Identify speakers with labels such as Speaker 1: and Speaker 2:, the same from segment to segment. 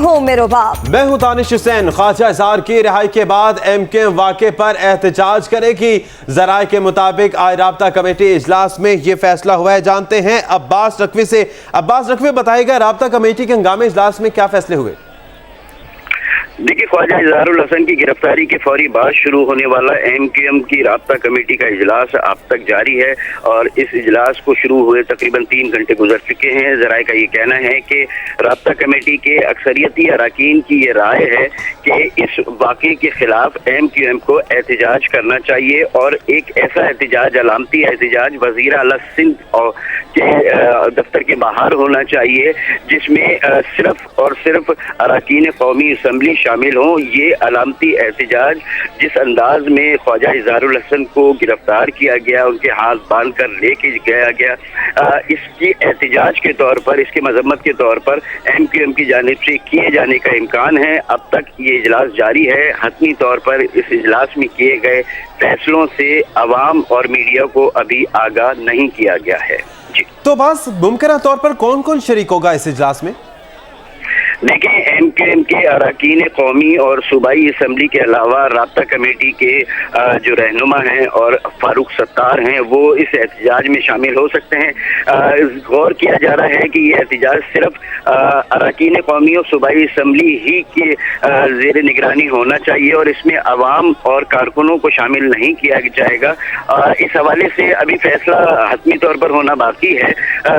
Speaker 1: हूँ मिरोबाब।
Speaker 2: मैं हूँ तानिश हुसैन। ख्वाजा इजहार की रिहाई के बाद MKM वाक़े पर एहतजाज करेगी। ज़राए के मुताबिक आज राब्ता कमेटी इजलास में ये फैसला हुआ है। जानते हैं अब्बास नकवी से। अब्बास नकवी, बताइएगा राब्ता कमेटी के हंगामी इजलास में क्या फैसले हुए?
Speaker 3: देखिए, ख्वाजा इजहारुल हसन की गिरफ्तारी के फौरी बाद शुरू होने वाला MKM की राब्ता कमेटी का इजलास अब तक जारी है और इस इजलास को शुरू हुए तकरीबन 3 घंटे गुजर चुके हैं। ज़राए का ये कहना है कि राब्ता कमेटी के अक्सरियती अरकान की ये राय है कि इस वाक़े के खिलाफ MKM को एहतजाज करना चाहिए और एक ऐसा एहतजाज, अलामती एहतजाज वज़ीर आला सिंध के दफ्तर के बाहर होना चाहिए, जिसमें सिर्फ और सिर्फ अरकान कौमी असम्बली शामिल हों। ये अलामती एहतजाज जिस अंदाज में ख्वाजा इजहारुल हसन को गिरफ्तार किया गया, उनके हाथ बांध कर लेके गया गया, इसकी एहतजाज के तौर पर, इसके मजम्मत के तौर पर MKM की जानिब से किए जाने का इम्कान है। अब तक ये इजलास जारी है। हतमी तौर पर इस इजलास में किए गए फैसलों से अवाम और मीडिया को अभी आगाह नहीं किया गया है। जी,
Speaker 2: तो बस मुमकिन तौर पर कौन कौन शरीक होगा इस इजलास में?
Speaker 3: देखिए, MKM के अरकान कौमी और सूबाई असम्बली के अलावा राब्ता कमेटी के जो रहनुमा हैं और फारूक सत्तार हैं, वो इस एहतजाज में शामिल हो सकते हैं। गौर किया जा रहा है कि ये एहतजाज सिर्फ अरकान कौमी और सूबाई असम्बली ही के ज़ेर निगरानी होना चाहिए और इसमें अवाम और कारकुनों को शामिल नहीं किया जाएगा। इस हवाले से अभी फैसला हतमी तौर पर होना बाकी है।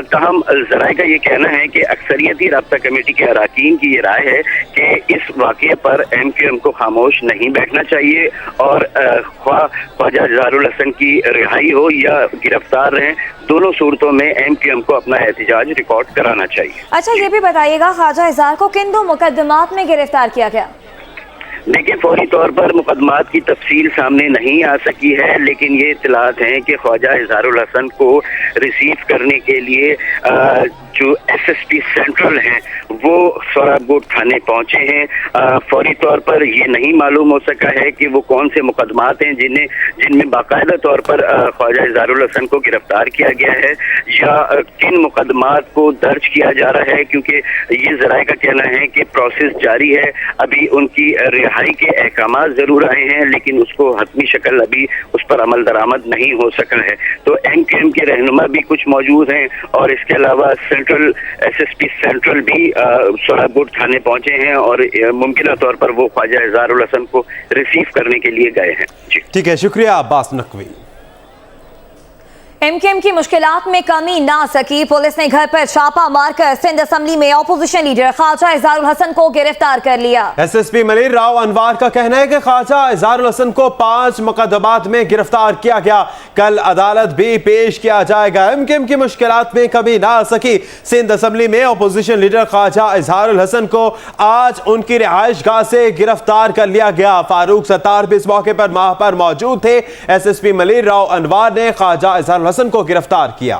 Speaker 3: ताहम ज़राए का ये कहना है कि अक्सरियती राब्ता कमेटी के अरकान की ये राय है कि इस वाक़े पर MKM को खामोश नहीं बैठना चाहिए और ख्वाजा इजहारुल हसन की रिहाई हो या गिरफ्तार रहें, दोनों सूरतों में MKM को अपना एहतजाज रिकॉर्ड कराना चाहिए।
Speaker 1: अच्छा, ये भी बताइएगा ख्वाजा इजहार को किन 2 मुकदमात में गिरफ्तार किया गया?
Speaker 3: देखिए, फौरी तौर पर मुकदमात की तफसील सामने नहीं आ सकी है, लेकिन ये इत्तलात हैं कि ख्वाजा इजहारुल हसन को रिसीव करने के लिए जो SSP सेंट्रल हैं वो सोहराबगोट थाने पहुंचे हैं। फौरी तौर पर ये नहीं मालूम हो सका है कि वो कौन से मुकदमात हैं जिनमें बाकायदा तौर पर ख्वाजा इजहारुल हसन को गिरफ्तार किया गया है या किन मुकदमात को दर्ज किया जा रहा है, क्योंकि ये ज़राए का कहना है कि प्रोसेस जारी है। अभी उनकी रिहाई के अहकाम जरूर आए हैं, लेकिन उसको हतमी शक्ल अभी उस पर अमल दरामद नहीं हो सका है। तो MKM के रहनुमा भी कुछ मौजूद हैं और इसके अलावा SSP सेंट्रल भी सोहराबगोट थाने पहुंचे हैं और मुमकिन तौर पर वो ख्वाजा इजहारुल हसन को रिसीव करने के लिए गए हैं। जी,
Speaker 2: ठीक है, शुक्रिया अब्बास नकवी।
Speaker 1: MKM की मुश्किलात में कमी ना सकी, पुलिस ने घर पर छापा मारकर सिंध असेंबली में ऑपोजिशन लीडर ख्वाजा इजहारुल हसन को गिरफ्तार कर लिया।
Speaker 2: SSP मलिर राव अनवार का कहना है कि ख्वाजा इजहारुल हसन को 5 मुकदमात में गिरफ्तार किया गया। कल अदालत भी पेश किया जाएगा। MKM की मुश्किलात में कमी ना सकी, सिंध असेंबली में ऑपोजिशन लीडर ख्वाजा इजहारुल हसन को आज उनकी रिहाइश गाह से गिरफ्तार कर लिया गया। फारूक सत्तार भी इस मौके पर मौजूद थे। SSP मलिर राव अनवार ने ख्वाजा इजहारुल हसन को गिरफ्तार किया।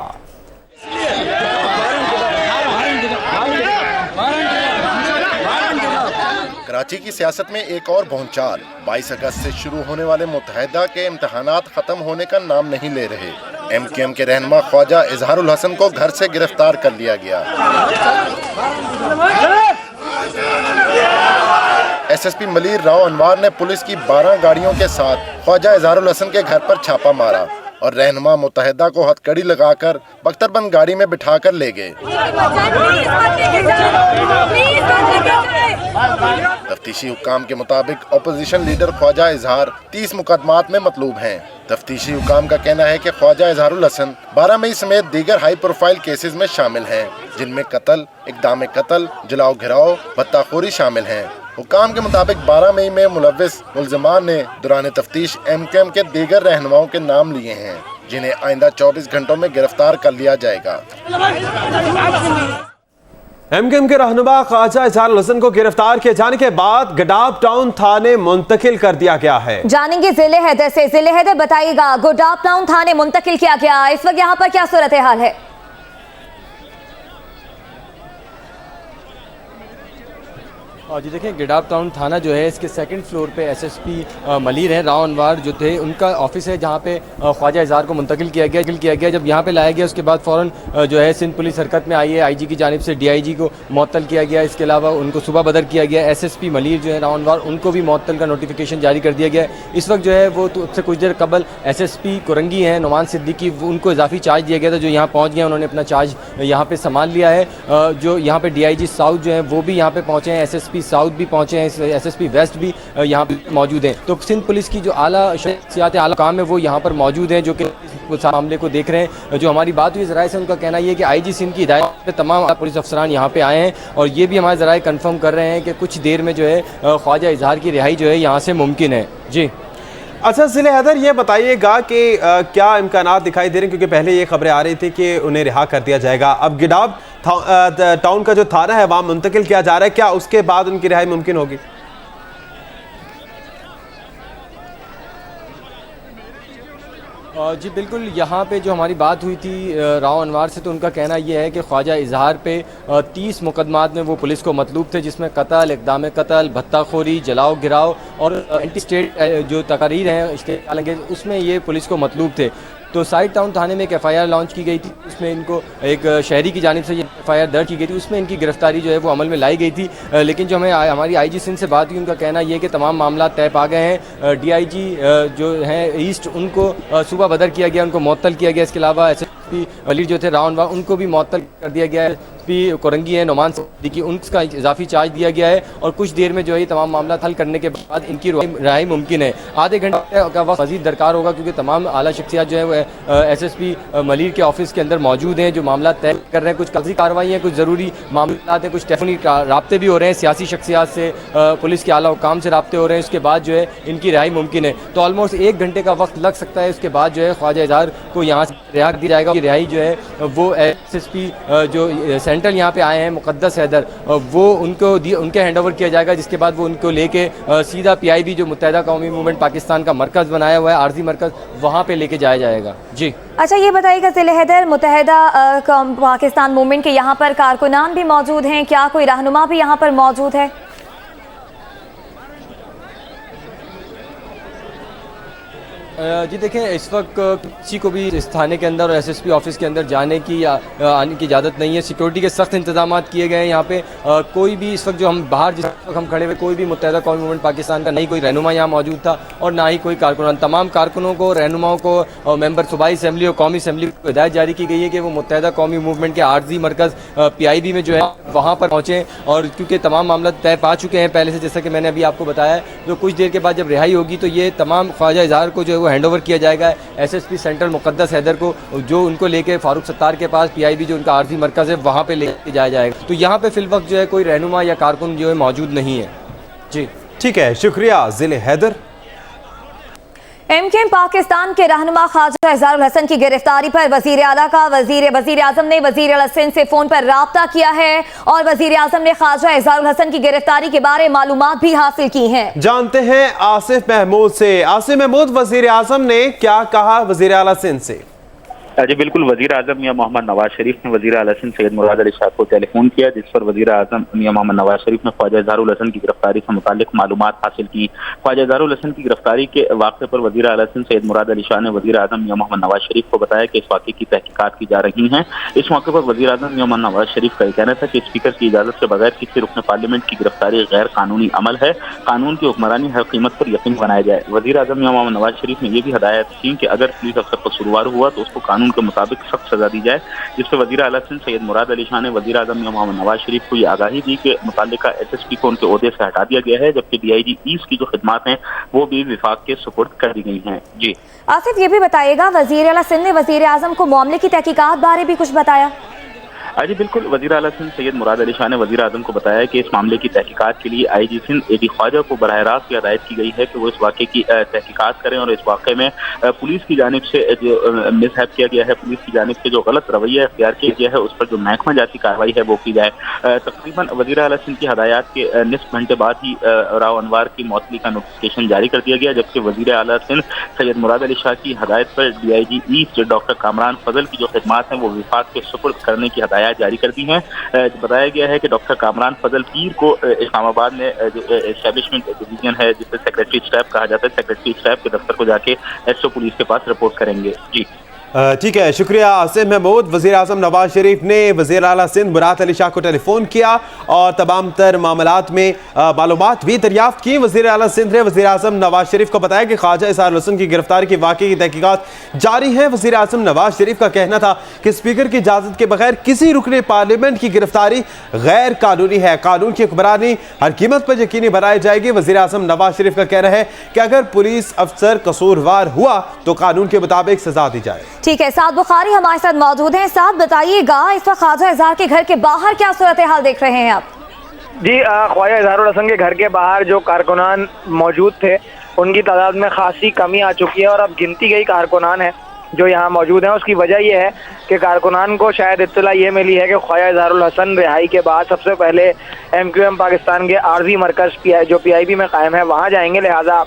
Speaker 4: कराची की सियासत में एक और भौंचाल। 22 अगस्त से शुरू होने वाले मुत्तहिदा के इम्तहानात खत्म होने का नाम नहीं ले रहे। MKM के रहनुमा ख्वाजा इजहारुल हसन को घर से गिरफ्तार कर लिया गया। SSP मलिर राव अनवार ने पुलिस की 12 गाड़ियों के साथ ख्वाजा इजहारुल हसन के घर पर छापा मारा और रहनुमा मुत्तहिदा को हथकड़ी लगाकर बख्तरबंद गाड़ी में बिठाकर ले गए। तफ्तीशी हुक्काम के मुताबिक अपोजिशन लीडर ख्वाजा इजहार 30 मुकदमात में मतलूब हैं। तफ्तीशी हुक्काम का कहना है कि ख्वाजा इजहारुल हसन 12 मई समेत दीगर हाई प्रोफाइल केसेस में शामिल हैं, जिनमें कत्ल, इक़दाम कत्ल, जलाओ घिराव, भत्ताखोरी शामिल हैं। हुक्काम के मुताबिक 12 मई में मुलव्विस मुल्ज़िमान ने दौरान तफ्तीश MKM के दीगर रहनुमाओं के नाम लिए हैं, जिन्हें आइंदा 24 घंटों में गिरफ्तार कर लिया जाएगा।
Speaker 2: MKM के रहनुमा ख्वाजा इजहारुल हसन को गिरफ्तार किए जाने के बाद गडाप टाउन थाने मुंतकिल कर दिया गया है।
Speaker 1: जानेंगे जिले हैदर से। जिले हैदर, बताइएगा गडाप टाउन थाने मुंतकिल किया गया, इस वक्त यहाँ पर क्या सूरत हाल है?
Speaker 5: جی دیکھیں گڈاب ٹاؤن تھانہ جو ہے اس کے سیکنڈ فلور پہ ایس ایس پی ملیر ہیں راؤ انوار جو تھے ان کا آفس ہے جہاں پہ خواجہ اظہار کو منتقل کیا گیا جب یہاں پہ لایا گیا اس کے بعد فوراً جو ہے سندھ پولیس حرکت میں آئی ہے آئی جی کی جانب سے ڈی آئی جی کو معطل کیا گیا اس کے علاوہ ان کو صبح بدر کیا گیا ایس ایس پی ملیر جو ہے راؤ انوار ان کو بھی معطل کا نوٹیفیکیشن جاری کر دیا گیا اس وقت جو ہے وہ تو سے کچھ دیر قبل ایس ایس پی کورنگی ہیں نعمان صدیقی ان کو اضافی چارج دیا گیا تھا جو یہاں پہنچ گئے انہوں نے اپنا چارج یہاں پہ سنبھال لیا ہے جو یہاں پہ ڈی آئی جی ساؤتھ جو ہیں وہ بھی یہاں پہ پہنچے ہیں ایس ایس پی ساؤتھ بھی پہنچے ہیں ایس ایس پی ویسٹ بھی یہاں پہ موجود ہیں تو سندھ پولیس کی جو اعلیٰ شخصیات اعلیٰ کام ہے وہ یہاں پر موجود ہیں جو کہ اس معاملے کو دیکھ رہے ہیں جو ہماری بات ہوئی ذرائع سے ان کا کہنا یہ ہے کہ آئی جی سندھ کی ہدایت پہ تمام پولیس افسران یہاں پہ آئے ہیں اور یہ بھی ہمارے ذرائع کنفرم کر رہے ہیں کہ کچھ دیر میں جو ہے خواجہ اظہار کی رہائی جو ہے یہاں سے ممکن ہے جی
Speaker 2: اچھا ضلع حیدر یہ بتائیے گا کہ کیا امکانات دکھائی دے رہے ہیں کیونکہ پہلے یہ خبریں آ رہی تھی کہ انہیں رہا کر دیا جائے گا اب گڈاب ٹاؤن کا جو تھانہ ہے وہاں منتقل کیا جا رہا ہے کیا اس کے بعد ان کی رہائی ممکن ہوگی
Speaker 5: جی بالکل یہاں پہ جو ہماری بات ہوئی تھی راؤ انوار سے تو ان کا کہنا یہ ہے کہ خواجہ اظہار پہ 30 مقدمات میں وہ پولیس کو مطلوب تھے جس میں قتل اقدام قتل بھتہ خوری جلاؤ گراؤ اور اینٹی اسٹیٹ جو تقاریر ہیں اشتعال اس میں یہ پولیس کو مطلوب تھے تو سائٹ ٹاؤن تھانے میں ایک ایف آئی آر لانچ کی گئی تھی اس میں ان کو ایک شہری کی جانب سے یہ ایف آئی آر درج کی گئی تھی اس میں ان کی گرفتاری جو ہے وہ عمل میں لائی گئی تھی لیکن جو ہماری آئی جی سندھ سے بات ہوئی ان کا کہنا یہ ہے کہ تمام معاملات طے پا گئے ہیں ڈی آئی جی جو ہیں ایسٹ ان کو صبح بدر کیا گیا ان کو معطل کیا گیا اس کے علاوہ ایس ایس پی ولی جو تھے راؤ انوار ان کو بھی معطل کر دیا گیا ہے پی کورنگی ہیں نعمان صدیقی ان کا اضافی چارج دیا گیا ہے اور کچھ دیر میں جو ہے یہ تمام معاملات حل کرنے کے بعد ان کی رہائی ممکن ہے آدھے گھنٹے کا وقت مزید درکار ہوگا کیونکہ تمام اعلیٰ شخصیات جو ہے وہ ایس ایس پی ملیر کے آفس کے اندر موجود ہیں جو معاملات طے کر رہے ہیں کچھ قضی کارروائی ہیں کچھ ضروری معاملات ہیں کچھ ٹیلیفونی رابطے بھی ہو رہے ہیں سیاسی شخصیات سے پولیس کے اعلیٰ حکام سے رابطے ہو رہے ہیں اس کے بعد جو ہے ان کی رہائی ممکن ہے تو آلموسٹ 1 گھنٹے کا وقت لگ سکتا ہے اس کے بعد جو ہے خواجہ اظہار کو یہاں سے رہا دیا جائے گا رہائی جو ہے وہ ایس ایس پی جو سینٹرل یہاں پہ آئے ہیں مقدس حیدر وہ ان کے ہینڈ اوور کیا جائے گا جس کے بعد وہ ان کو لے کے سیدھا پی آئی بی جو متحدہ قومی موومنٹ پاکستان کا مرکز بنایا ہوا ہے عارضی مرکز وہاں پہ لے کے جایا جائے گا جی
Speaker 1: اچھا یہ بتائیے گا ضلع حیدر متحدہ پاکستان موومنٹ کے یہاں پر کارکنان بھی موجود ہیں کیا کوئی رہنما بھی یہاں پر موجود ہے
Speaker 5: جی دیکھیں اس وقت کسی کو بھی اس تھانے کے اندر اور ایس ایس پی آفس کے اندر جانے کی یا آنے کی اجازت نہیں ہے سیکورٹی کے سخت انتظامات کیے گئے ہیں یہاں پہ کوئی بھی اس وقت جو ہم باہر جس وقت ہم کھڑے ہوئے کوئی بھی متحدہ قومی موومنٹ پاکستان کا نہیں کوئی رہنما یہاں موجود تھا اور نہ ہی کوئی کارکنان تمام کارکنوں کو رہنماؤں کو اور ممبر صوبائی اسمبلی اور قومی اسمبلی کو ہدایت جاری کی گئی ہے کہ وہ متحدہ قومی موومنٹ کے عارضی مرکز پی آئی بی میں جو ہے وہاں پر پہنچیں اور کیونکہ تمام معاملات طے پا چکے ہیں پہلے سے جیسا کہ میں نے ابھی آپ کو بتایا جو کچھ دیر کے بعد جب رہائی ہوگی تو یہ تمام خواجہ اظہار کو جو ہے وہ ہینڈ اوور کیا جائے گا ایس ایس پی سینٹرل مقدس حیدر کو جو ان کو لے کے فاروق ستار کے پاس پی آئی بی جو ان کا عارضی مرکز ہے وہاں پہ لے کے جایا جائے گا تو یہاں پہ فی الوقت جو ہے کوئی رہنما یا کارکن جو ہے موجود نہیں ہے جی
Speaker 2: ٹھیک ہے شکریہ ضلع حیدر
Speaker 1: ایم کیو ایم پاکستان کے رہنما خواجہ اظہار الحسن کی گرفتاری پر وزیر اعلیٰ کا وزیر اعظم نے وزیر اعلیٰ سندھ سے فون پر رابطہ کیا ہے اور وزیر اعظم نے خواجہ اظہار الحسن کی گرفتاری کے بارے معلومات بھی حاصل کی ہیں
Speaker 2: جانتے ہیں آصف محمود سے آصف محمود وزیر اعظم نے کیا کہا وزیر اعلیٰ سندھ سے
Speaker 6: جی بالکل وزیر اعظم میاں محمد نواز شریف نے وزیر اعلیٰ سندھ سید مراد علی شاہ کو ٹیلی فون کیا جس پر وزیر اعظم میاں محمد نواز شریف نے خواجہ اظہار الحسن کی گرفتاری سے متعلق معلومات حاصل کی خواجہ اظہار الحسن کی گرفتاری کے واقعے پر وزیر اعلیٰ سندھ سید مراد علی شاہ نے وزیر اعظم میاں محمد نواز شریف کو بتایا کہ اس واقعے کی تحقیقات کی جا رہی ہیں اس موقع پر وزیر اعظم میاں محمد نواز شریف کا یہ کہنا تھا کہ اسپیکر کی اجازت کے بغیر کسی رکن پارلیمنٹ کی گرفتاری غیر قانونی عمل ہے قانون کی حکمرانی ہر قیمت پر یقین بنایا جائے وزیر اعظم میاں محمد نواز شریف نے یہ بھی ہدایت کی کہ اگر پولیس افسر پر سوروار ہوا تو اس کو قانون کے مطابق سخت سزا دی جائے جس پہ وزیر اعلیٰ سندھ سید مراد علی شاہ نے وزیر اعظم میاں محمد نواز شریف کو یہ آگاہی دی کہ متعلقہ ایس ایس پی کو ان کے عہدے سے ہٹا دیا گیا ہے جبکہ ڈی آئی جی ایسٹ کی جو خدمات ہیں وہ بھی وفاق کے سپرد کر دی گئی ہیں جی
Speaker 1: آصف یہ بھی بتائیے گا وزیر اعلیٰ سندھ نے وزیر اعظم کو معاملے کی تحقیقات بارے بھی کچھ بتایا
Speaker 6: جی بالکل وزیر اعلیٰ سندھ سید مراد علی شاہ نے وزیر اعظم کو بتایا کہ اس معاملے کی تحقیقات کے لیے آئی جی سندھ اے ڈی خواجہ کو براہ راست یہ ہدایت کی گئی ہے کہ وہ اس واقعے کی تحقیقات کریں اور اس واقعے میں پولیس کی جانب سے جو مس ہیپ کیا گیا ہے پولیس کی جانب سے جو غلط رویہ اختیار کیا گیا ہے اس پر جو محکمہ جاتی کارروائی ہے وہ کی جائے تقریباً وزیر اعلیٰ سندھ کی ہدایات کے نصف گھنٹے بعد ہی راؤ انوار کی معطلی کا نوٹیفکیشن جاری کر دیا گیا جبکہ وزیر اعلیٰ سندھ سید مراد علی شاہ کی ہدایت پر D I G east doctor Kamran Fazal کی جو خدمات ہیں وہ وفاق کے سپرد کرنے کی ہدایت ہدایات جاری کر دی ہیں۔ بتایا گیا ہے کہ ڈاکٹر کامران فضل پیر کو اسلام آباد میں جو اسٹیبلشمنٹ ڈویژن ہے جسے سیکریٹری اسٹاف کہا جاتا ہے، سیکریٹری اسٹاف کے دفتر کو جا کے ایس او پولیس کے پاس رپورٹ کریں گے۔ جی
Speaker 2: ٹھیک ہے، شکریہ عاصم محمود۔ وزیر اعظم نواز شریف نے وزیر اعلیٰ سندھ مراد علی شاہ کو ٹیلی فون کیا اور تمام تر معاملات میں معلومات بھی دریافت کی۔ وزیر اعلیٰ سندھ نے وزیر اعظم نواز شریف کو بتایا کہ خواجہ اظہار الحسن کی گرفتاری کے واقعے کی تحقیقات جاری ہیں۔ وزیر اعظم نواز شریف کا کہنا تھا کہ اسپیکر کی اجازت کے بغیر کسی رکن پارلیمنٹ کی گرفتاری غیر قانونی ہے، قانون کی حکمرانی ہر قیمت پر یقینی بنائی جائے گی۔ وزیر اعظم نواز شریف کا کہنا ہے کہ اگر پولیس افسر قصوروار ہوا تو قانون کے مطابق سزا دی جائے۔
Speaker 1: ٹھیک ہے، سعد بخاری ہمارے ساتھ موجود ہیں۔ سعد بتائیے گا اس وقت خواجہ اظہار کے گھر کے باہر کیا صورتحال دیکھ رہے ہیں آپ؟
Speaker 7: جی خواجہ اظہار الحسن کے گھر کے باہر جو کارکنان موجود تھے ان کی تعداد میں خاصی کمی آ چکی ہے اور اب گنتی گئی کارکنان ہیں جو یہاں موجود ہیں۔ اس کی وجہ یہ ہے کہ کارکنان کو شاید اطلاع یہ ملی ہے کہ خواجہ اظہار الحسن رہائی کے بعد سب سے پہلے MQM پاکستان کے عارضی مرکز جو PIB میں قائم ہے وہاں جائیں گے، لہٰذا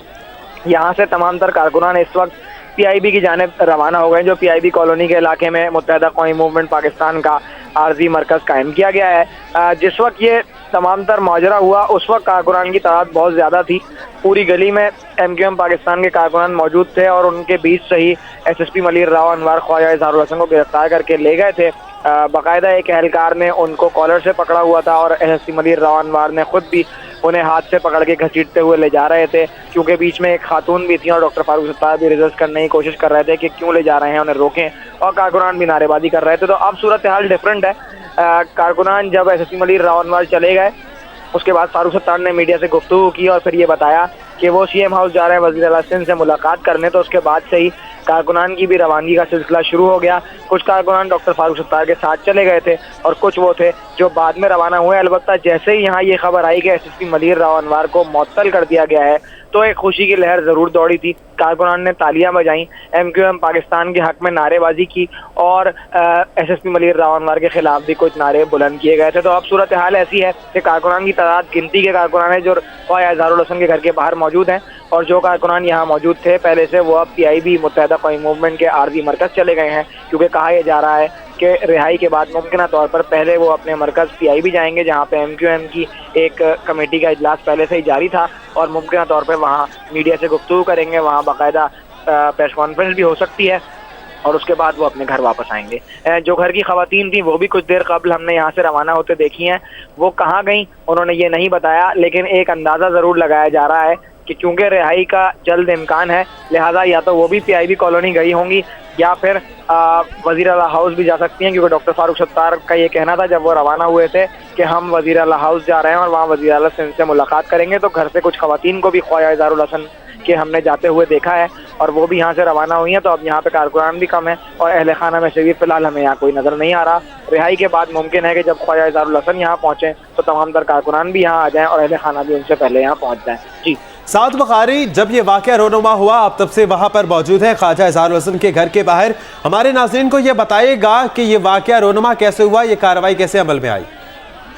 Speaker 7: یہاں سے تمام تر کارکنان اس وقت PIB کی جانب روانہ ہو گئے جو PIB کالونی کے علاقے میں متحدہ قومی موومنٹ پاکستان کا عارضی مرکز قائم کیا گیا ہے۔ جس وقت یہ تمام تر ماجرا ہوا اس وقت کارکنان کی تعداد بہت زیادہ تھی، پوری گلی میں MQM پاکستان کے کارکنان موجود تھے اور ان کے بیچ سے ہی SSP ملیر راؤ انوار خواجہ اظہار الحسن کو گرفتار کر کے لے گئے تھے۔ باقاعدہ ایک اہلکار نے ان کو کالر سے پکڑا ہوا تھا اور SSP ملیر راؤ انوار نے خود بھی انہیں ہاتھ سے پکڑ کے گھسیٹتے ہوئے لے جا رہے تھے، کیونکہ بیچ میں ایک خاتون بھی تھی اور ڈاکٹر فاروق ستار بھی ریزسٹ کرنے کی کوشش کر رہے تھے کہ کیوں لے جا رہے ہیں، انہیں روکیں، اور کارکنان بھی نعرے بازی کر رہے تھے۔ تو اب صورتحال ڈفرینٹ ہے۔ کارکنان جب SSP ملیر راؤ انوار چلے گئے اس کے بعد فاروق ستار نے میڈیا سے گفتگو کی اور پھر یہ بتایا کہ وہ CM ہاؤس جا رہے ہیں وزیر اعلیٰ سندھ سے ملاقات کرنے، تو اس کے بعد سے ہی کارکنان کی بھی روانگی کا سلسلہ شروع ہو گیا۔ کچھ کارکنان ڈاکٹر فاروق ستار کے ساتھ چلے گئے تھے اور کچھ وہ تھے جو بعد میں روانہ ہوئے۔ البتہ جیسے ہی یہاں یہ خبر آئی کہ SSP ملیر راؤ انوار کو معطل کر دیا گیا ہے تو ایک خوشی کی لہر ضرور دوڑی تھی۔ کارکنان نے تالیاں بجائیں، MQM پاکستان کے حق میں نعرے بازی کی اور SSP ملیر راؤ انوار کے خلاف بھی کچھ نعرے بلند کیے گئے تھے۔ تو اب صورتحال ایسی ہے کہ کارکنان کی تعداد گنتی کے کارکنان ہیں جو خواجہ اظہار الحسن کے گھر کے باہر موجود ہیں، اور جو کارکنان یہاں موجود تھے پہلے سے وہ اب PIB متحدہ قومی موومنٹ کے عارضی مرکز چلے گئے ہیں، کیونکہ کہا یہ جا رہا ہے کہ رہائی کے بعد ممکنہ طور پر پہلے وہ اپنے مرکز PIB جائیں گے جہاں پہ MQM کی ایک کمیٹی کا اجلاس پہلے سے ہی جاری تھا، اور ممکنہ طور پہ وہاں میڈیا سے گفتگو کریں گے، وہاں باقاعدہ پریس کانفرنس بھی ہو سکتی ہے، اور اس کے بعد وہ اپنے گھر واپس آئیں گے۔ جو گھر کی خواتین تھیں وہ بھی کچھ دیر قبل ہم نے یہاں سے روانہ ہوتے دیکھی ہیں، وہ کہاں گئیں انہوں نے یہ نہیں بتایا، لیکن ایک اندازہ ضرور لگایا جا رہا ہے کہ چونکہ رہائی کا جلد امکان ہے لہٰذا یا تو وہ بھی PIB کالونی گئی ہوں گی یا پھر وزیر اعلیٰ ہاؤس بھی جا سکتی ہیں، کیونکہ ڈاکٹر فاروق ستار کا یہ کہنا تھا جب وہ روانہ ہوئے تھے کہ ہم وزیر اعلیٰ ہاؤس جا رہے ہیں اور وہاں وزیر اعلیٰ سندھ سے ملاقات کریں گے۔ تو گھر سے کچھ خواتین کو بھی خواجہ اظہار الحسن کے ہم نے جاتے ہوئے دیکھا ہے اور وہ بھی یہاں سے روانہ ہوئی ہیں۔ تو اب یہاں پہ کارکنان بھی کم ہیں اور اہل خانہ میں سے بھی فی الحال ہمیں یہاں کوئی نظر نہیں آ رہا۔ رہائی کے بعد ممکن ہے کہ جب خواجہ اظہار الحسن یہاں پہنچیں تو تمام تر کارکنان بھی یہاں آ جائیں اور اہل خانہ بھی ان سے پہلے یہاں پہنچ جائیں۔ جی
Speaker 2: سعد بخاری، جب یہ واقعہ رونما ہوا آپ تب سے وہاں پر موجود ہیں خواجہ اظہار الحسن کے گھر کے باہر، ہمارے ناظرین کو یہ بتائیے گا کہ یہ واقعہ رونما کیسے ہوا، یہ کارروائی کیسے عمل میں آئی؟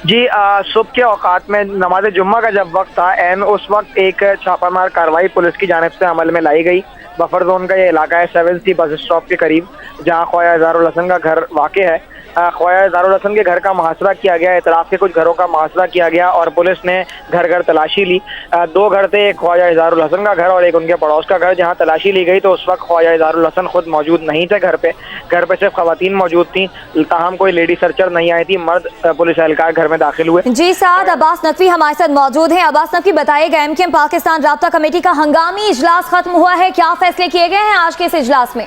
Speaker 7: جی صبح کے اوقات میں نماز جمعہ کا جب وقت تھا اس وقت ایک چھاپہ مار کارروائی پولیس کی جانب سے عمل میں لائی گئی۔ بفر زون کا یہ علاقہ ہے 7C بس اسٹاپ کے قریب جہاں خواجہ اظہار الحسن کا گھر واقع ہے۔ خواجہ اظہار الحسن کے گھر کا محاصرہ کیا گیا، اطراف کے کچھ گھروں کا محاصرہ کیا گیا اور پولیس نے گھر گھر تلاشی لی۔ 2 گھر تھے، ایک خواجہ اظہار الحسن کا گھر اور ایک ان کے پڑوس کا گھر۔ جہاں تلاشی لی گئی تو اس وقت خواجہ اظہار الحسن خود موجود نہیں تھے گھر پہ صرف خواتین موجود تھیں، تاہم کوئی لیڈی سرچر نہیں آئی تھی، مرد پولیس اہلکار گھر میں داخل ہوئے۔
Speaker 1: جی سعد، عباس نقوی ہمارے ساتھ موجود ہیں۔ عباس نقوی بتائیے گا MQM پاکستان رابطہ کمیٹی کا ہنگامی اجلاس ختم ہوا ہے، کیا فیصلے کیے گئے ہیں آج کے اس اجلاس میں؟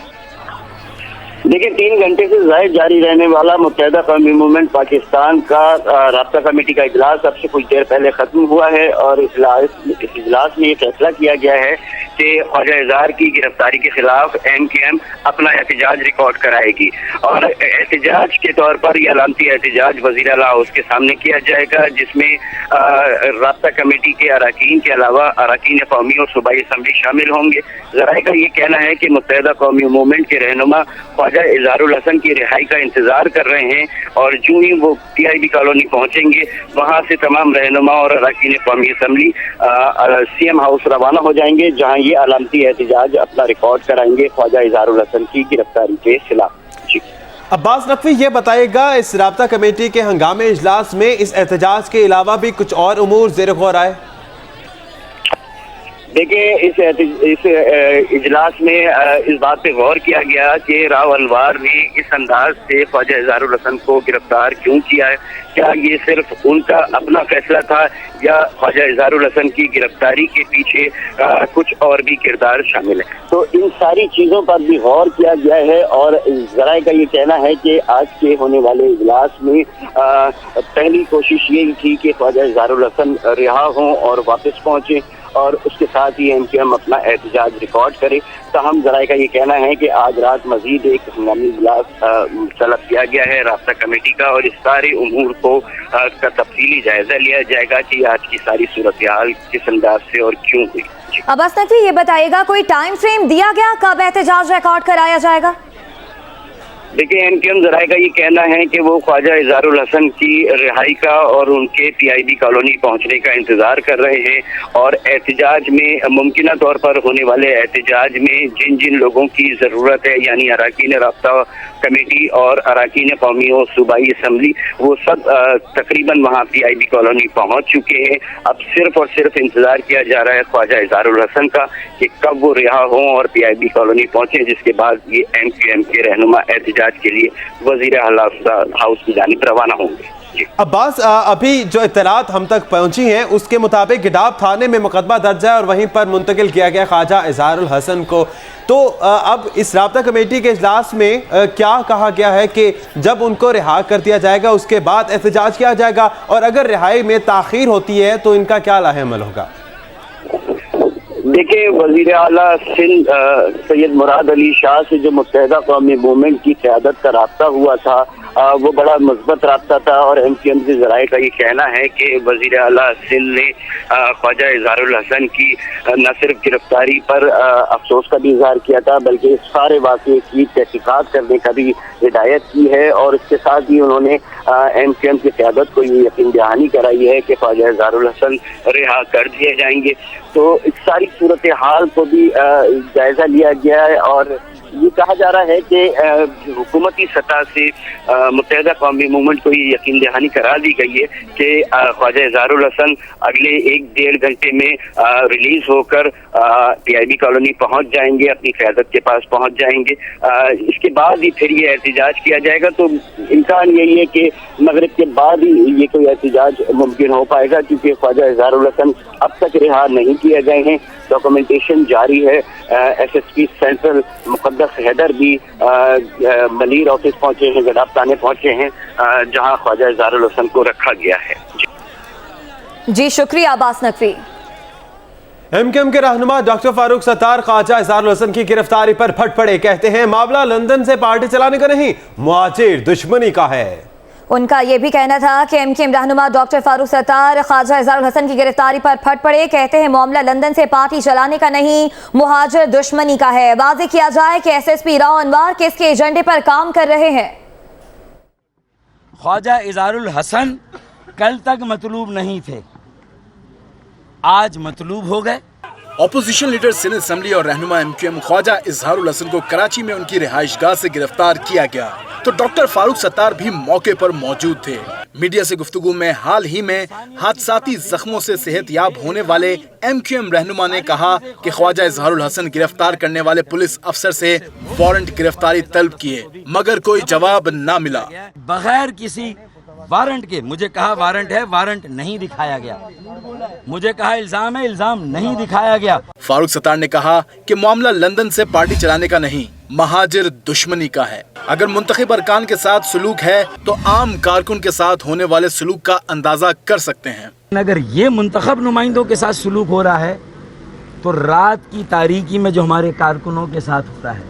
Speaker 3: دیکھیں 3 گھنٹے سے زائد جاری رہنے والا متحدہ قومی موومنٹ پاکستان کا رابطہ کمیٹی کا اجلاس اب سے کچھ دیر پہلے ختم ہوا ہے اور اس اجلاس میں یہ فیصلہ کیا گیا ہے کہ خواجہ اظہار کی گرفتاری کے خلاف MQM اپنا احتجاج ریکارڈ کرائے گی اور احتجاج کے طور پر یہ علامتی احتجاج وزیر اعلیٰ ہاؤس کے سامنے کیا جائے گا، جس میں رابطہ کمیٹی کے اراکین کے علاوہ اراکین قومی اور صوبائی اسمبلی شامل ہوں گے۔ ذرائع کا یہ کہنا ہے کہ متحدہ قومی موومنٹ کے رہنما خواجہ اظہار الحسن کی رہائی کا انتظار کر رہے ہیں اور جو ہی وہ PIB کالونی پہنچیں گے وہاں سے تمام رہنما اور اراکین قومی اسمبلی CM ہاؤس روانہ ہو جائیں گے جہاں یہ علامتی احتجاج اپنا ریکارڈ کرائیں گے خواجہ اظہار الحسن کی گرفتاری کے خلاف۔
Speaker 2: अब्बास नकवी ये बताएगा, इस राब्ता कमेटी के हंगामे इजलास में इस एहतजाज के अलावा भी कुछ और उमूर ज़ेर गौर आए?
Speaker 3: देखिए, इस इजलास में इस बात पे गौर किया गया कि राव अनवार ने इस अंदाज से ख्वाजा इजहारुल हसन को गिरफ्तार क्यों किया है। क्या ये सिर्फ उनका अपना फैसला था या ख्वाजा इजहारुल हसन की गिरफ्तारी के पीछे कुछ और भी किरदार शामिल है। तो इन सारी चीज़ों पर भी गौर किया गया है और ज़राए का ये कहना है कि आज के होने वाले इजलास में पहली कोशिश यही थी कि ख्वाजा इजहारुल हसन रिहा हों और वापस पहुँचें और उसके साथ ही एमकेएम अपना एहतजाज रिकॉर्ड करे। तहम ज़राए का ये कहना है कि आज रात मजीद एक हंगामी इजलास तलब किया गया है राब्ता कमेटी का और इस सारे उमूर को का तफसीली जायजा लिया जाएगा कि आज की सारी सूरत हाल किस अंदाज से और क्यों हुई।
Speaker 1: अब्बास नकवी ये बताइएगा, कोई टाइम फ्रेम दिया गया कब एहतजाज रिकॉर्ड कराया जाएगा?
Speaker 3: देखिए, एमकेएम ज़राए का ये कहना है कि वो ख्वाजा इजहारुल हसन की रिहाई का और उनके पीआईबी कॉलोनी पहुंचने का इंतजार कर रहे हैं और एहतजाज में मुमकिना तौर पर होने वाले एहतजाज में जिन जिन लोगों की ज़रूरत है, यानी अरकान राब्ता कमेटी और अरकान कौमी और सूबाई असम्बली, वो सब तकरीबन वहाँ पीआईबी कॉलोनी पहुँच चुके हैं। अब सिर्फ और सिर्फ इंतज़ार किया जा रहा है ख्वाजा इजहारुल हसन का कि कब वो रिहा हों और पीआईबी कॉलोनी पहुँचे, जिसके बाद ये एमकेएम के रहनुमा एहतजाज के लिए वज़ीर आला हाउस की जानिब रवाना होंगे।
Speaker 2: अब्बास, अभी जो इत्तलात हम तक पहुंची हैं उसके मुताबिक गिडाब थाने में मुकदमा दर्ज है और वहीं पर मुंतकिल किया गया ख्वाजा इजहारुल हसन को। तो अब इस राब्ता कमेटी के इजलास में क्या कहा गया है कि जब उनको रिहा कर दिया जाएगा उसके बाद एहतजाज किया जाएगा और अगर रिहाई में ताख़ीर होती है तो इनका क्या लाहेअमल होगा?
Speaker 3: देखिए, वज़ीर आला सिंध सैयद मुराद अली शाह से जो मुत्तहिदा कौमी मूवमेंट की क़यादत का राब्ता हुआ था वो बड़ा मज़बूत राब्ता था और एमकेएम के ज़राए का ये कहना है कि वज़ीर आला सिंध ने ख्वाजा इजहारुल हसन की न सिर्फ गिरफ्तारी पर अफसोस का भी इजहार किया था बल्कि इस सारे वाक़े की तहक़ीक़ात करने का भी हिदायत की है और इसके साथ ही उन्होंने एमकेएम की क़यादत को ये यकीन दहानी कराई है कि ख्वाजा इजहारुल हसन रिहा कर दिए जाएंगे। तो इस सारी सूरत हाल को भी जायज़ा लिया गया है और ये कहा जा रहा है कि हुकूमती सतह से मुत्तहिदा कौमी मूवमेंट को ये यकीन दहानी करा दी गई है कि ख्वाजा इजहारुल हसन अगले 1-1.5 घंटे में रिलीज होकर पीआईबी कॉलोनी पहुंच जाएंगे, अपनी क़यादत के पास पहुंच जाएंगे। इसके बाद ही फिर ये एहतजाज किया जाएगा। तो इम्कान यही है कि मगरिब के बाद ही ये कोई एहतजाज मुमकिन हो पाएगा क्योंकि ख्वाजा इजहारुल हसन अब तक रिहा नहीं किए गए हैं। डॉक्यूमेंटेशन जारी है। एसएसपी सेंट्रल मुक़द्दस हैदर भी मलीर ऑफिस पहुंचे हैं, गिडाब थाने पहुंचे हैं जहां ख्वाजा इजहारुल हसन को रखा गया है।
Speaker 1: जी शुक्रिया अब्बास नकवी।
Speaker 2: एमकेएम के रहनुमा डॉक्टर फारूक सत्तार ख्वाजा इजहारुल हसन की गिरफ्तारी पर फट पड़े। कहते हैं मामला लंदन से पार्टी चलाने का नहीं, मुहाजिर दुश्मनी का है।
Speaker 1: उनका यह भी कहना था कि एमकेएम रहनुमा डॉक्टर फारूक सत्तार ख्वाजा इजहारुल हसन की गिरफ्तारी पर फट पड़े। कहते हैं मामला लंदन से पार्टी चलाने का नहीं, मुहाजिर दुश्मनी का है। वाज़ेह किया जाए कि एसएसपी राव अनवार किसके एजेंडे पर काम कर रहे हैं।
Speaker 8: ख्वाजा इजहारुल हसन कल तक मतलूब नहीं थे, आज मतलूब हो गए।
Speaker 9: अपोजिशन लीडर सिंध असेंबली और रहनुमा एमकेएम ख्वाजा इजहारुल हसन को कराची में उनकी रिहाइशगाह से गिरफ्तार किया गया तो डॉक्टर फारूक सत्तार भी मौके पर मौजूद थे। मीडिया से गुफ्तगू में हाल ही में हादसाती जख्मों से सेहतयाब होने वाले एमकेएम रहनुमा ने कहा कि ख्वाजा इजहारुल हसन गिरफ्तार करने वाले पुलिस अफसर से वारंट गिरफ्तारी तलब किए मगर कोई जवाब न मिला।
Speaker 8: बगैर किसी वारंट के मुझे कहा वारंट है, वारंट नहीं दिखाया गया। मुझे कहा इल्जाम है, इल्जाम नहीं दिखाया गया।
Speaker 9: फारूक सत्तार ने कहा कि मामला लंदन से पार्टी चलाने का नहीं, महाजिर दुश्मनी का है। अगर मुंतखब अरकान के साथ सलूक है तो आम कारकुन के साथ होने वाले सलूक का अंदाजा कर सकते हैं।
Speaker 8: अगर ये मुंतखब नुमाइंदों के साथ सलूक हो रहा है तो रात की तारीकी में जो हमारे कारकुनों के साथ होता है,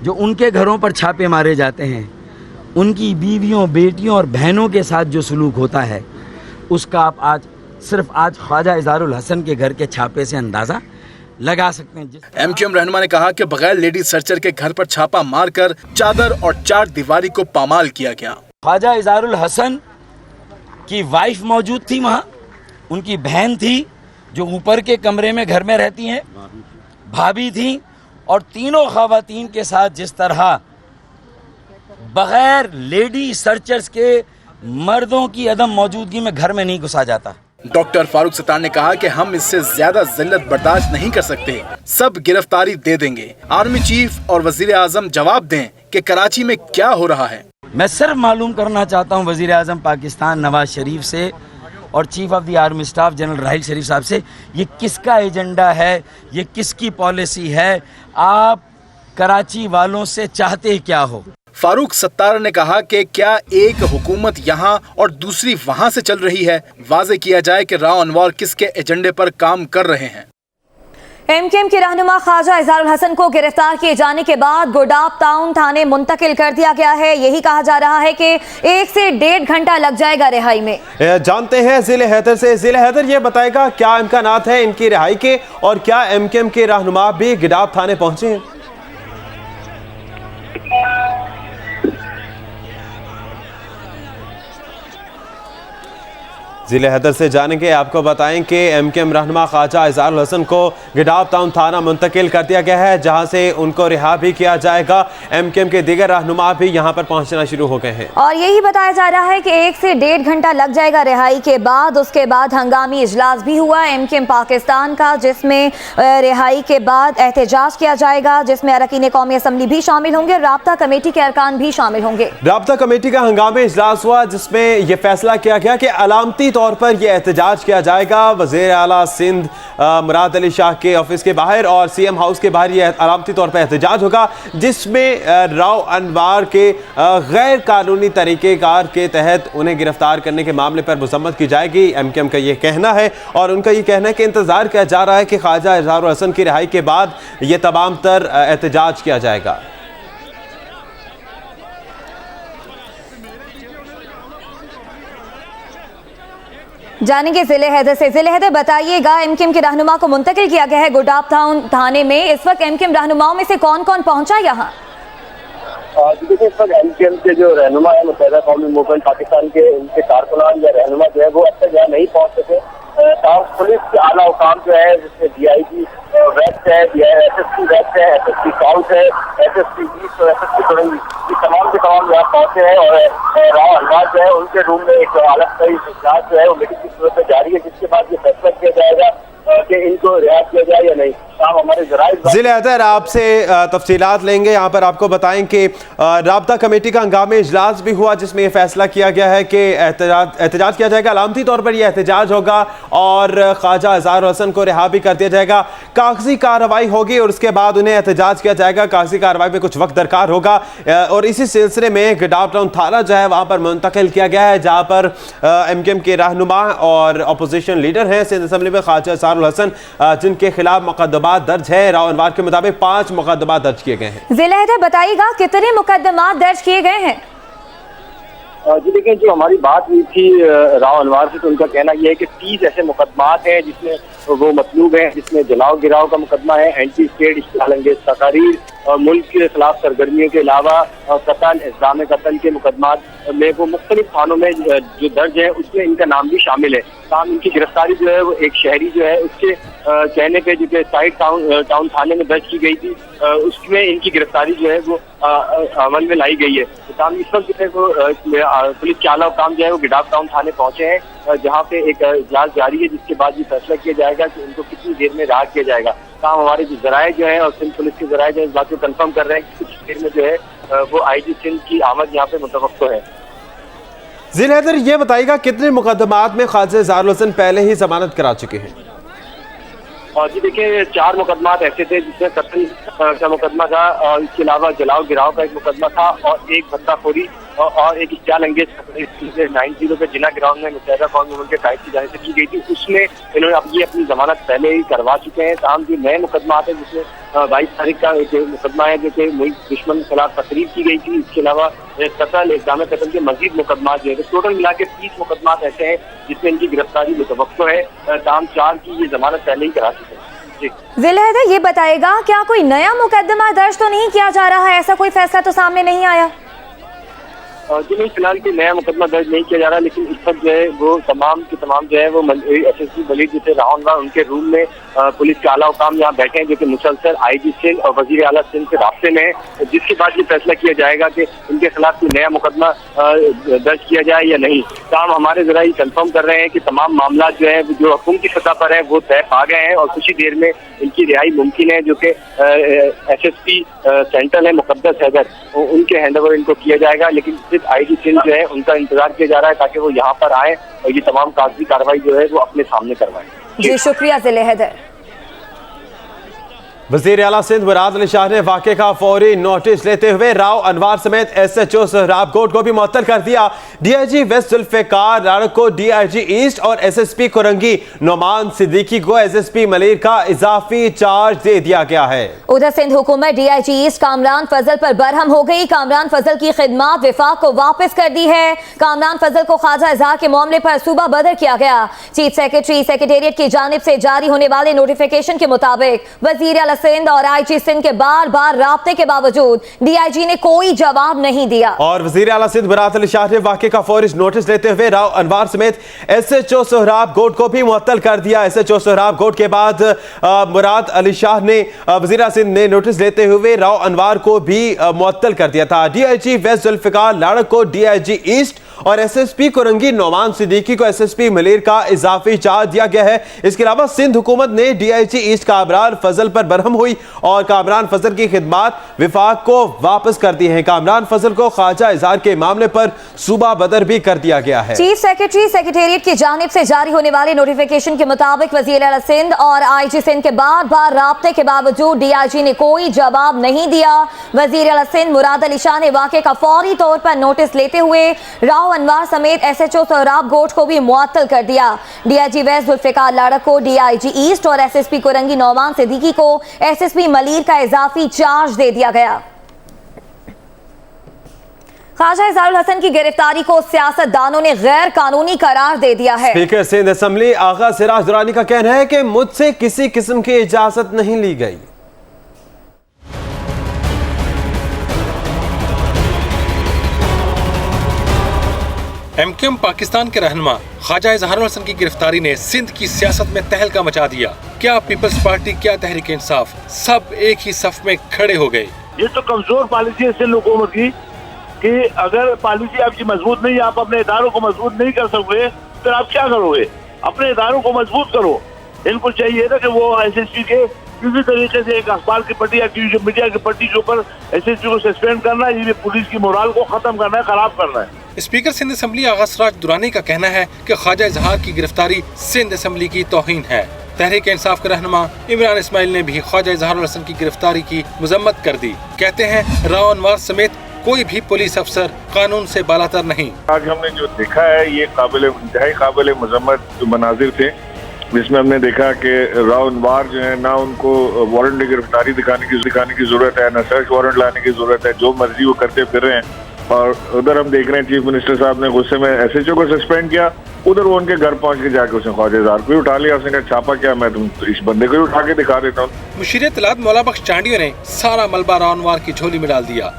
Speaker 8: जो उनके घरों पर छापे मारे जाते हैं, उनकी बीवियों, बेटियों और बहनों के साथ जो सलूक होता है, उसका आप आज ख्वाजा इजहारुल हसन के घर के छापे से अंदाजा लगा सकते हैं।
Speaker 9: एमकेएम रहनुमा ने कहा कि बगैर लेडी सर्चर के घर पर छापा मारकर चादर और चार दीवारी को पामाल किया गया।
Speaker 8: ख्वाजा इजहारुल हसन की वाइफ मौजूद थी वहाँ, उनकी बहन थी जो ऊपर के कमरे में घर में रहती हैं, भाभी थी, और तीनों ख़वातीन के साथ जिस तरह बगैर लेडी सर्चर्स के मर्दों की अदम मौजूदगी में घर में नहीं घुसा जाता।
Speaker 9: डॉक्टर फारूक सत्तार ने कहा कि हम इससे ज्यादा जिल्लत बर्दाश्त नहीं कर सकते, सब गिरफ्तारी दे देंगे। आर्मी चीफ और वजीर आजम जवाब दें कि कराची में क्या हो रहा है।
Speaker 8: मैं सिर्फ मालूम करना चाहता हूँ वजीर आजम पाकिस्तान नवाज शरीफ से और chief of the army staff general Raheel Sharif साहब से, ये किसका एजेंडा है, ये किसकी पॉलिसी है, आप कराची वालों से चाहते क्या हो।
Speaker 9: फारूक सत्तार ने कहा कि क्या एक हुकूमत यहाँ और दूसरी वहाँ से चल रही है, वाज़ेह किया जाए कि राव अनवार किसके एजेंडे पर काम कर रहे हैं।
Speaker 1: एमकेएम के रहनुमा ख्वाजा इजहारुल हसन को गिरफ्तार किए जाने के बाद गुडाप टाउन थाने मुंतकिल कर दिया गया है। यही कहा जा रहा है कि 1 से 1.5 घंटा लग जाएगा रिहाई में।
Speaker 2: जानते हैं जिले हैदर से। जिले हैदर ये बताएगा क्या इम्कानात है इनकी रिहाई के, और क्या एमकेएम के रहनुमा भी गुडाप थाने पहुंचे हैं? जिले हैदर से जानेंगे। आपको बताएं कि एमकेएम रहनुमा ख्वाजा इजहारुल हसन को गुडाप टाउन थाना मुंतकिल कर दिया गया है, जहां से उनको रिहा भी किया जाएगा। एमकेएम के दीगर रहनुमा भी यहां पर पहुंचना शुरू हो गए हैं
Speaker 1: और यही बताया जा रहा है कि 1 से 1.5 घंटा लग जाएगा रिहाई के बाद। उसके बाद हंगामी इजलास भी हुआ एमकेएम पाकिस्तान का, जिसमें रिहाई के बाद एहतजाज किया जाएगा, जिसमें अरकान कौमी असम्बली भी शामिल होंगे, राब्ता कमेटी के अरकान भी शामिल होंगे।
Speaker 2: राब्ता कमेटी का हंगामी इजलास हुआ, जिसमें यह फैसला किया गया कि अलामती तौर पर यह एहतजाज किया जाएगा। वज़ीर आला सिंध मुराद अली शाह के ऑफिस के बाहर और सीएम हाउस के बाहर यह अलामती तौर पर एहतजाज होगा, जिसमें राव अनवार के गैर कानूनी तरीक़ेकार के तहत उन्हें गिरफ्तार करने के मामले पर मज़म्मत की जाएगी। एमकेएम का यह कहना है और उनका यह कहना है कि इंतज़ार किया जा रहा है कि ख्वाजा इजहारुल हसन की रिहाई के बाद यह तमाम तर एहतजाज किया जाएगा।
Speaker 1: जानेंगे जिले हैदर से। जिले हैदर बताइएगा, एमकेएम के रहनुमा को मुंतकिल किया गया है गुडाप टाउन थाने में। इस वक्त एमकेएम रहनुमाओं में से कौन कौन पहुंचा यहाँ?
Speaker 10: देखिए, इस वक्त एमकेएम के जो रहनुमा है मुत्तहिदा कौमी मूवमेंट पाकिस्तान के, उनके कारकुनान या रहनुमा जो है वो अब तक यहाँ नहीं पहुंच सके। पुलिस के आला हुकाम जो है, जिसमें DIG वेस्ट है, SSP वेस्ट है, SSP साउथ है, SSP ईस्ट और SSP सोलंगी, ये तमाम के तमाम यहाँ पहुंचे हैं। और राव अनवार जो है उनके रूम में एक अलग कई इजलास जो है वो मीटिंग की सूरत में जारी है, जिसके बाद ये फैसला किया जाएगा कि इनको रिहा किया जाए या नहीं। हमारे
Speaker 2: जिले हैदर आपसे तफसीलात लेंगे। यहाँ पर आपको बताएं कि राब्ता कमेटी का हंगामी इजलास भी हुआ, जिसमें यह फैसला किया गया है कि एहतजाज किया जाएगा। अलामती तौर पर यह एहतजाज होगा और ख्वाजा इजहारुल हसन को रिहा भी कर दिया जाएगा। कागजी कार्रवाई होगी और उसके बाद उन्हें एहतजाज किया जाएगा। कागजी कार्रवाई में कुछ वक्त दरकार होगा और इसी सिलसिले में गुडाप टाउन थाना जो है वहाँ पर मुंतकिल किया गया है, जहाँ पर एमकेएम के रहनुमा और अपोजिशन लीडर हैं सिंध असम्बली में ख्वाजा इजहारुल हसन, जिनके खिलाफ मुकदमा दर्ज है। राव अनवार के मुताबिक 5 मुकदमा दर्ज किए गए हैं।
Speaker 1: जिला हैदर बताइएगा कितने मुकदमा दर्ज किए गए हैं?
Speaker 10: जी देखिए, जो हमारी बात हुई थी राव अनवार से, तो उनका कहना यह है कि 30 ऐसे मुकदमात हैं जिसमें वो मतलूब है, जिसमें जलाओ गिराव का मुकदमा है, एंटी स्टेट इश्तिहाल-अंगेज तकारीर और मुल्क के खिलाफ सरगर्मियों के अलावा कत्ल, इस्लाम कत्ल के मुकदमात में वो मुख्तलिफ थानों में जो दर्ज है, उसमें इनका नाम भी शामिल है। काम इनकी गिरफ्तारी जो है वो एक शहरी जो है उसके कहने पे, जो कि साइड टाउन थाने में दर्ज की गई थी, उसमें इनकी गिरफ्तारी जो है वो अमल में लाई गई है। तो काम इस वक्त जो है वो पुलिस के आला हुकाम जो है वो गुडाप टाउन थाने पहुंचे हैं, जहाँ पे एक इजलास जारी है, जिसके बाद ये फैसला किया जाएगा कि उनको कितनी देर में रिहा किया जाएगा। काम हमारे जो जराये जो है और सिंध पुलिस के जराये जो है इस बात को कंफर्म कर रहे हैं कि कुछ देर में जो है वो IG सिंध की आमद यहाँ पे मुतवक्को है।
Speaker 2: जिले हैदर ये बताइएगा कितने मुकदमात में ख्वाजा इजहारुल हसन पहले ही जमानत करा चुके हैं?
Speaker 10: और जी देखिए, 4 मुकदमात ऐसे थे जिसमें कत्ल का मुकदमा था और इसके अलावा जलाओ गिराव का एक मुकदमा था और एक भत्ताखोरी और एक इश्तिहाल-अंगेज 90 पे जिना ग्राउंड में मुत्तहिदा कौमी मूवमेंट के कायद की जाने से की गई थी। उसमें इन्होंने अपनी जमानत पहले ही करवा चुके हैं। तमाम जो नए मुकदमात है, जिसमें 22 तारीख का एक मुकदमा है जो कि मुल्क दुश्मन के खिलाफ तकरीर की गई थी। इसके अलावा कत्ल, इक़दाम कत्ल के मजीद मुकदमात जो है, टोटल मिला के 30 मुकदमात ऐसे हैं जिसमें इनकी गिरफ्तारी मुतवक्को है। तमाम 4 की ये जमानत पहले ही करा चुके हैं।
Speaker 1: जिला हैदर ये बताएगा, क्या कोई नया मुकदमा दर्ज तो नहीं किया जा रहा है? ऐसा कोई फैसला तो सामने नहीं आया?
Speaker 10: जो नहीं फिलहाल कोई नया मुकदमा दर्ज नहीं किया जा रहा, लेकिन इस वक्त जो है वो तमाम के तमाम जो है वो SSP मलिक जो थे रावनवार, उनके रूम में पुलिस के आला हुकाम यहाँ बैठे हैं जो कि मुसलसल IG सिंध और वजीर आला सिंध से रास्ते में है, जिसके बाद ये फैसला किया जाएगा कि इनके खिलाफ कोई नया मुकदमा दर्ज किया जाए या नहीं। तमाम हमारे जरा ये कंफर्म कर रहे हैं कि तमाम मामला जो है जो हुक्म की सतह पर है वो तय पा गए हैं और कुछ ही देर में इनकी रिहाई मुमकिन है, जो कि SSP सेंट्रल है मुकद्दस हैदर, उनके हैंडओवर इनको किया जाएगा। लेकिन सिर्फ IG सिंध जो है उनका इंतजार किया जा रहा है ताकि वो यहाँ पर आए और ये तमाम कागजी कार्रवाई जो है वो अपने सामने करवाएं।
Speaker 1: जी शुक्रिया जिले हैदर।
Speaker 2: वज़ीर आला सिंध मुराद अली शाह ने वाक़े का फौरी नोटिस लेते हुए राव अनवार समेत SHO सोहराब गोट को भी मुअत्तल कर दिया। DIG वेस्ट जुल्फ़िकार लाड़क को DIG ईस्ट और SSP कोरंगी नोमान सिद्दीकी को SSP मलीर का इजाफी चार्ज दे दिया गया है।
Speaker 1: उधर सिंध हुकूमत DIG ईस्ट कामरान फजल पर बरहम हो गई। कामरान फजल की खिदमात विफाक को वापस कर दी है। कामरान फजल को ख्वाजा इजहार के मामले पर सूबा बदर किया गया। चीफ सेक्रेटरी सेक्रेटेरिएट की जानिब से जारी होने वाले नोटिफिकेशन के मुताबिक वज़ीर आला सिंध और IG सिंध के बार बार राब्ते के बावजूद DIG ने कोई जवाब नहीं दिया।
Speaker 2: और वज़ीर आला सिंध मुराद अली शाह ने वाक़े का फौरी नोटिस लेते हुए राव अनवार समेत SHO सोहराब गोट को भी मुअत्तल कर दिया। SHO सोहराब गोट के बाद मुराद अली शाह ने वज़ीर आला सिंध ने नोटिस लेते हुए राव अनवार को भी मुअत्तल कर दिया था। DIG वेस्ट जुल्फ़िकार लाड़क को DIG ईस्ट और SSP कोरंगी नोमान सिद्दीकी को SSP मलीर का इजाफी चार्ज दिया गया है। इसके अलावा सिंध हुकूमत ने DIG ईस्ट कामरान फजल पर बरहम हुई और कामरान फजल की खिदमात विफाक को वापस कर दी हैं। कामरान फजल को ख्वाजा इजहार के मामले पर सूबा बदर भी कर दिया गया है।
Speaker 1: चीफ सेक्रेटरी सेक्रेटेरिएट की जानिब से जारी होने वाले नोटिफिकेशन के मुताबिक वज़ीर आला सिंध और IG सिंध के बार बार राब्ते के बावजूद DIG ने कोई जवाब नहीं दिया। वज़ीर आला सिंध मुराद अली शाह ने वाक़े का फौरी तौर पर नोटिस लेते हुए राव अनवार समेत SHO सोहराब गोट को भी मुअत्तल कर दिया। DIG वेस्ट जुल्फ़िकार लाड़क को DIG ईस्ट और SSP कोरंगी नोमान सिद्दीकी को SSP मलीर का इजाफी चार्ज दे दिया गया। ख्वाजा इजहारुल हसन की गिरफ्तारी को सियासतदानों ने गैर कानूनी करार दे दिया है।
Speaker 2: स्पीकर सिंध असेंबली आगा सिराज दुरानी का कहना है कि मुझसे किसी किस्म की इजाजत नहीं ली गई।
Speaker 11: MQM पाकिस्तान के रहनुमा ख्वाजा इजहारुल हसन की गिरफ्तारी ने सिंध की सियासत में तहलका मचा दिया। क्या पीपल्स पार्टी, क्या तहरीक इंसाफ, सब एक ही सफ में खड़े हो गए।
Speaker 12: ये तो कमजोर पॉलिसी है सिंध हुकूमत की कि अगर पॉलिसी आपकी मजबूत नहीं, आप अपने इदारों को मजबूत नहीं कर सकोगे तो आप क्या करोगे। अपने इदारों को मजबूत करो। इनको चाहिए ना कि वो SSP के किसी तरीके से एक अखबार की पट्टी या मीडिया की पट्टी के ऊपर SSP को सस्पेंड करना, ये पुलिस की मोराल को खत्म करना है, खराब करना है।
Speaker 11: स्पीकर सिंध असेंबली आगा सिराज दुरानी का कहना है कि ख्वाजा इजहार की गिरफ्तारी सिंध असेंबली की तौहीन है। तहरीक इंसाफ के रहनुमा इमरान इस्माइल ने भी ख्वाजा इजहारुल हसन की गिरफ्तारी की मजम्मत कर दी। कहते हैं राव अनवार समेत कोई भी पुलिस अफसर कानून से बालातर नहीं।
Speaker 12: आज हमने जो देखा है ये इंतहाई काबिल मजम्मत मनाजिर थे, जिसमें हमने देखा कि राव अनवार जो है ना उनको वारंट गिरफ्तारी दिखाने की जरूरत है, ना सर्च वारंट लाने की जरूरत है, जो मर्जी वो करते फिर रहे हैं। और उधर हम देख रहे हैं चीफ मिनिस्टर साहब ने गुस्से में SHO को सस्पेंड किया, उधर वो उनके घर पहुंच के जाके उसने ख्वाजा इजहार को उठा लिया। उसने कहा छापा क्या, मैं तुम इस बंदे को ही उठा के दिखा देता हूँ।
Speaker 11: मुशीर इत्तलात मौला बख्श चांडियों ने सारा मलबा राव अनवार की झोली में डाल दिया।